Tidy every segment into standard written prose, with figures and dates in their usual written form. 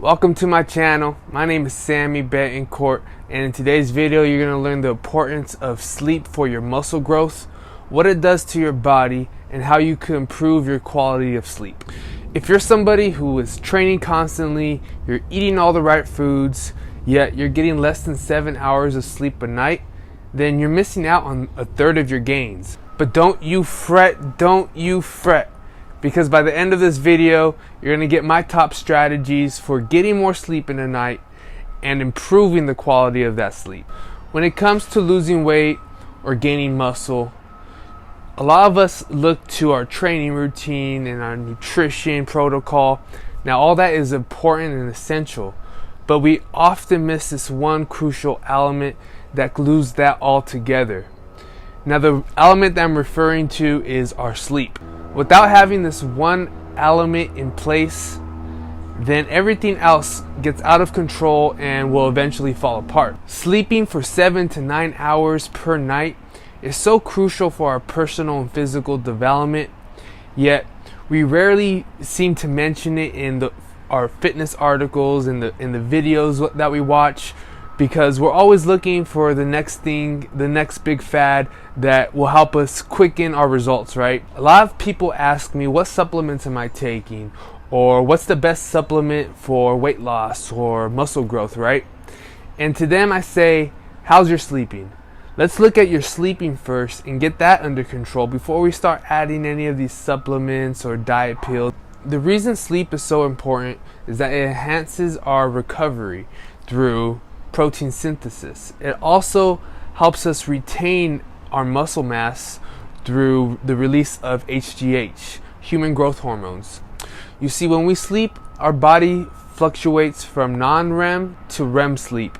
Welcome to my channel. My name is Sammy Betancourt, and in today's video you're going to learn the importance of sleep for your muscle growth, what it does to your body, and how you can improve your quality of sleep. If you're somebody who is training constantly, you're eating all the right foods, yet you're getting less than 7 hours of sleep a night, then you're missing out on a third of your gains. But don't you fret, because by the end of this video, you're going to get my top strategies for getting more sleep in a night and improving the quality of that sleep. When it comes to losing weight or gaining muscle, a lot of us look to our training routine and our nutrition protocol. Now, all that is important and essential, but we often miss this one crucial element that glues that all together. Now, the element that I'm referring to is our sleep. Without having this one element in place, then everything else gets out of control and will eventually fall apart. Sleeping for 7 to 9 hours per night is so crucial for our personal and physical development, yet we rarely seem to mention it in our fitness articles and the videos that we watch, because we're always looking for the next thing, the next big fad that will help us quicken our results, right? A lot of people ask me, what supplements am I taking? Or what's the best supplement for weight loss or muscle growth, right? And to them I say, how's your sleeping? Let's look at your sleeping first and get that under control before we start adding any of these supplements or diet pills. The reason sleep is so important is that it enhances our recovery through protein synthesis. It also helps us retain our muscle mass through the release of HGH, human growth hormones. You see, when we sleep, our body fluctuates from non-REM to REM sleep.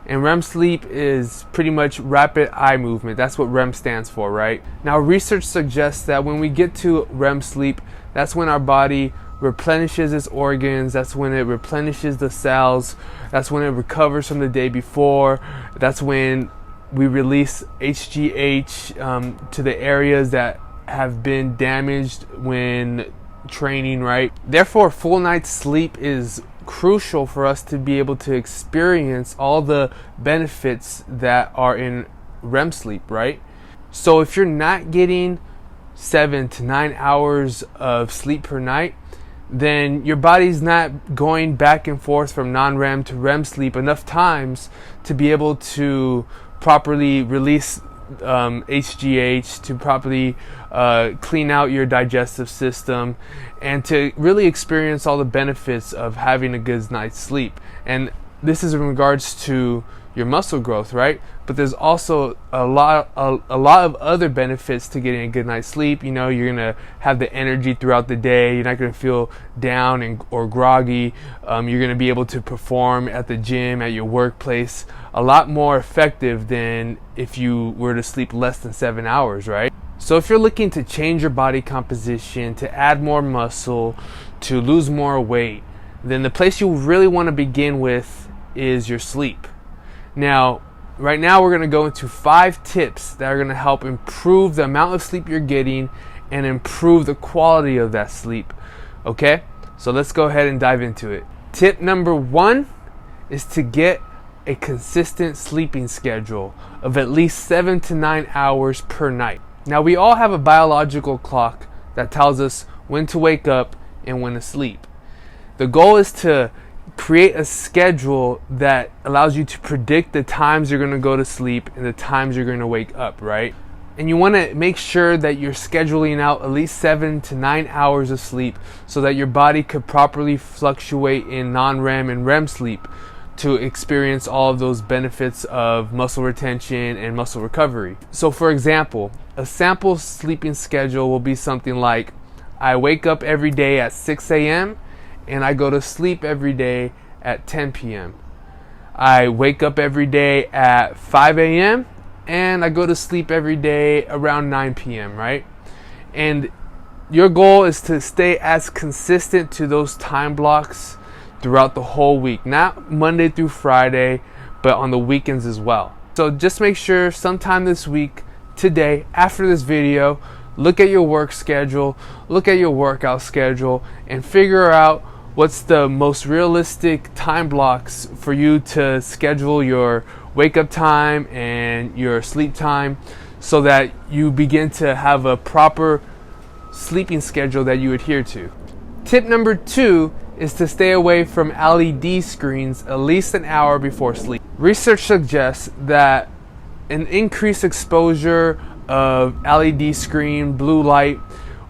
And REM sleep is pretty much rapid eye movement. That's what REM stands for, right? Now, research suggests that when we get to REM sleep, that's when our body replenishes its organs, that's when it replenishes the cells, that's when it recovers from the day before, that's when we release HGH to the areas that have been damaged when training, right? Therefore, a full night's sleep is crucial for us to be able to experience all the benefits that are in REM sleep, right? So if you're not getting 7 to 9 hours of sleep per night, then your body's not going back and forth from non-REM to REM sleep enough times to be able to properly release HGH, to properly clean out your digestive system, and to really experience all the benefits of having a good night's sleep. And this is in regards to your muscle growth, right? But there's also a lot of other benefits to getting a good night's sleep. You know, you're gonna have the energy throughout the day. You're not gonna feel down or groggy. You're gonna be able to perform at the gym, at your workplace, a lot more effective than if you were to sleep less than 7 hours, right? So if you're looking to change your body composition, to add more muscle, to lose more weight, then the place you really want to begin with is your sleep. Now, right now we're going to go into 5 tips that are going to help improve the amount of sleep you're getting and improve the quality of that sleep. Okay? So let's go ahead and dive into it. Tip number 1 is to get a consistent sleeping schedule of at least 7 to 9 hours per night. Now, we all have a biological clock that tells us when to wake up and when to sleep. The goal is to create a schedule that allows you to predict the times you're going to go to sleep and the times you're going to wake up, right? And you want to make sure that you're scheduling out at least 7 to 9 hours of sleep so that your body could properly fluctuate in non-REM and REM sleep to experience all of those benefits of muscle retention and muscle recovery. So for example, a sample sleeping schedule will be something like, I wake up every day at 6 a.m. and I go to sleep every day at 10 p.m. I wake up every day at 5 a.m. and I go to sleep every day around 9 p.m., right? And your goal is to stay as consistent to those time blocks throughout the whole week, not Monday through Friday, but on the weekends as well. So just make sure sometime this week, today, after this video, look at your work schedule, look at your workout schedule, and figure out what's the most realistic time blocks for you to schedule your wake up time and your sleep time, so that you begin to have a proper sleeping schedule that you adhere to. Tip number 2 is to stay away from LED screens at least an hour before sleep. Research suggests that an increased exposure of LED screen blue light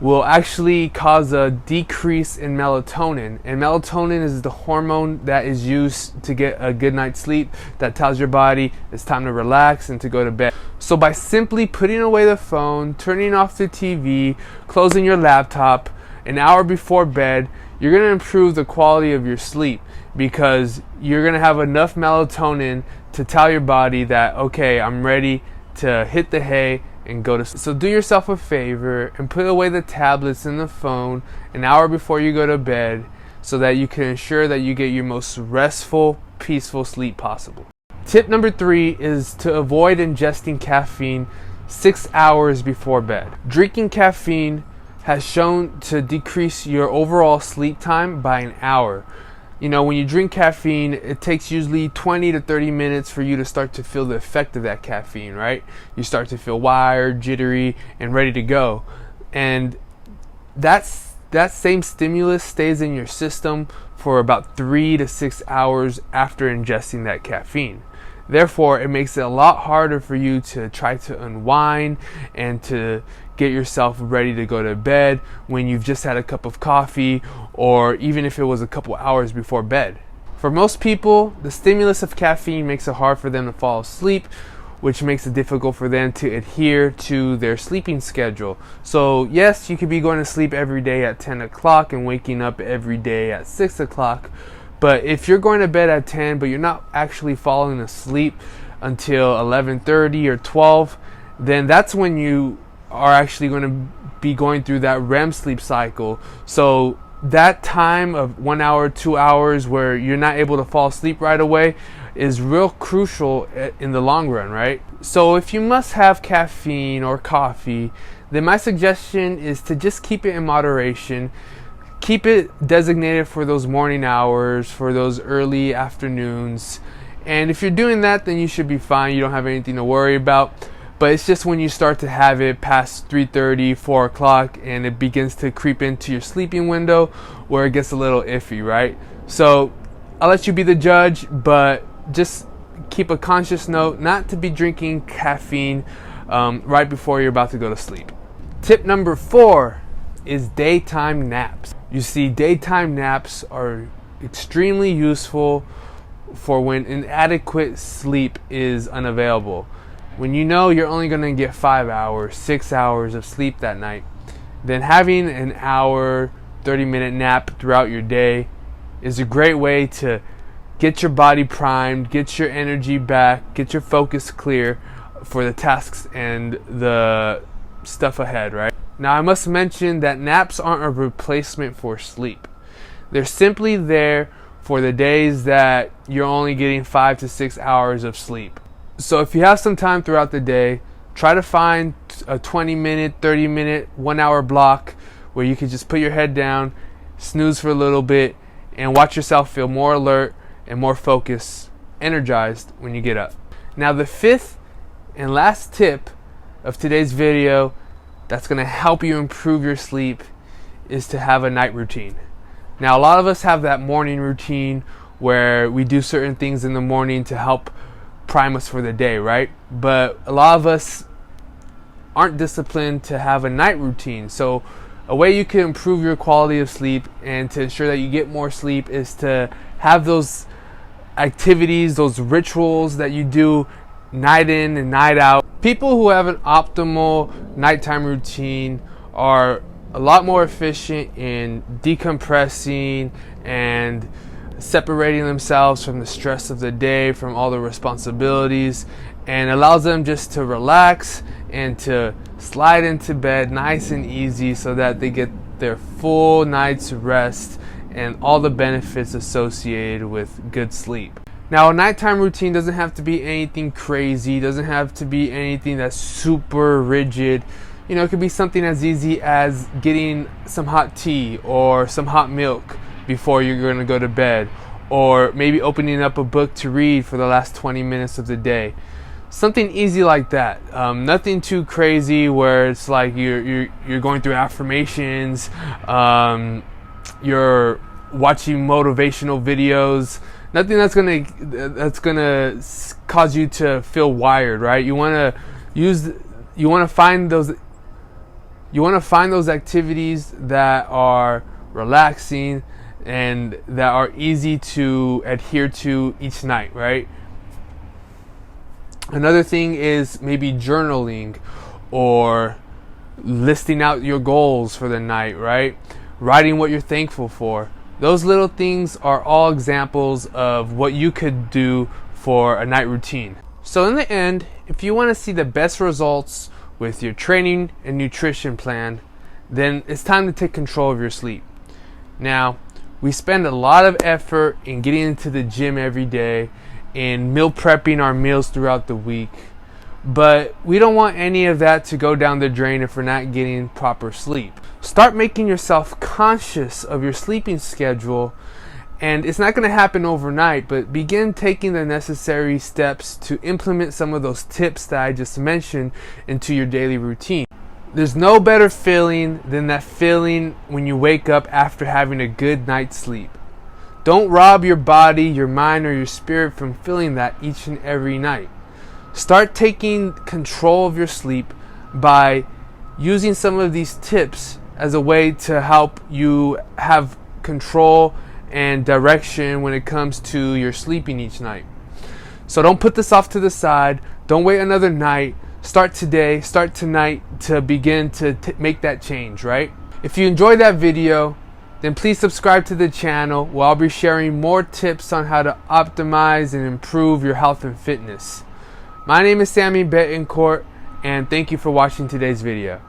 will actually cause a decrease in melatonin. And melatonin is the hormone that is used to get a good night's sleep, that tells your body it's time to relax and to go to bed. So by simply putting away the phone, turning off the TV, closing your laptop an hour before bed, you're going to improve the quality of your sleep, because you're going to have enough melatonin to tell your body that, okay, I'm ready to hit the hay and go to sleep. So do yourself a favor and put away the tablets and the phone an hour before you go to bed, so that you can ensure that you get your most restful, peaceful sleep possible. Tip number 3 is to avoid ingesting caffeine 6 hours before bed. Drinking caffeine has shown to decrease your overall sleep time by an hour. You know, when you drink caffeine, it takes usually 20 to 30 minutes for you to start to feel the effect of that caffeine, right? You start to feel wired, jittery, and ready to go. And that same stimulus stays in your system for about 3 to 6 hours after ingesting that caffeine. Therefore, it makes it a lot harder for you to try to unwind and to get yourself ready to go to bed when you've just had a cup of coffee, or even if it was a couple hours before bed. For most people, the stimulus of caffeine makes it hard for them to fall asleep, which makes it difficult for them to adhere to their sleeping schedule. So yes, you could be going to sleep every day at 10 o'clock and waking up every day at 6 o'clock. But if you're going to bed at 10, but you're not actually falling asleep until 11:30 or 12, then that's when you are actually going to be going through that REM sleep cycle. So that time of 1 hour, 2 hours where you're not able to fall asleep right away is real crucial in the long run, right? So if you must have caffeine or coffee, then my suggestion is to just keep it in moderation. Keep it designated for those morning hours, for those early afternoons. And if you're doing that, then you should be fine. You don't have anything to worry about. But it's just when you start to have it past 3:30, 4 o'clock, and it begins to creep into your sleeping window where it gets a little iffy, right? So I'll let you be the judge, but just keep a conscious note not to be drinking caffeine right before you're about to go to sleep. Tip number 4 is daytime naps. You see, daytime naps are extremely useful for when inadequate sleep is unavailable. When you know you're only going to get 5 hours, 6 hours of sleep that night, then having an hour, 30-minute nap throughout your day is a great way to get your body primed, get your energy back, get your focus clear for the tasks and the stuff ahead, right? Now, I must mention that naps aren't a replacement for sleep. They're simply there for the days that you're only getting 5 to 6 hours of sleep. So if you have some time throughout the day, try to find a 20-minute, 30-minute, 1 hour block where you can just put your head down, snooze for a little bit, and watch yourself feel more alert and more focused, energized when you get up. Now, the 5th and last tip of today's video that's going to help you improve your sleep is to have a night routine. Now, a lot of us have that morning routine where we do certain things in the morning to help prime us for the day, right? But a lot of us aren't disciplined to have a night routine. So a way you can improve your quality of sleep and to ensure that you get more sleep is to have those activities, those rituals that you do night in and night out. People who have an optimal nighttime routine are a lot more efficient in decompressing and separating themselves from the stress of the day, from all the responsibilities, and allows them just to relax and to slide into bed nice and easy so that they get their full night's rest and all the benefits associated with good sleep. Now, a nighttime routine doesn't have to be anything crazy, doesn't have to be anything that's super rigid. You know, it could be something as easy as getting some hot tea or some hot milk before you're going to go to bed, or maybe opening up a book to read for the last 20 minutes of the day. Something easy like that. Nothing too crazy where it's like you're going through affirmations, you're watching motivational videos. Nothing that's gonna cause you to feel wired, right? You want to find those activities that are relaxing and that are easy to adhere to each night, right? Another thing is maybe journaling or listing out your goals for the night, right? Writing what you're thankful for. Those little things are all examples of what you could do for a night routine. So in the end, if you want to see the best results with your training and nutrition plan, then it's time to take control of your sleep. Now, we spend a lot of effort in getting into the gym every day, in meal prepping our meals throughout the week, but we don't want any of that to go down the drain if we're not getting proper sleep. Start making yourself conscious of your sleeping schedule, and it's not going to happen overnight, but begin taking the necessary steps to implement some of those tips that I just mentioned into your daily routine. There's no better feeling than that feeling when you wake up after having a good night's sleep. Don't rob your body, your mind, or your spirit from feeling that each and every night. Start taking control of your sleep by using some of these tips as a way to help you have control and direction when it comes to your sleeping each night. So don't put this off to the side. Don't wait another night. Start today, start tonight to begin to make that change, right? If you enjoyed that video, then please subscribe to the channel where I'll be sharing more tips on how to optimize and improve your health and fitness. My name is Sammy Betancourt, and thank you for watching today's video.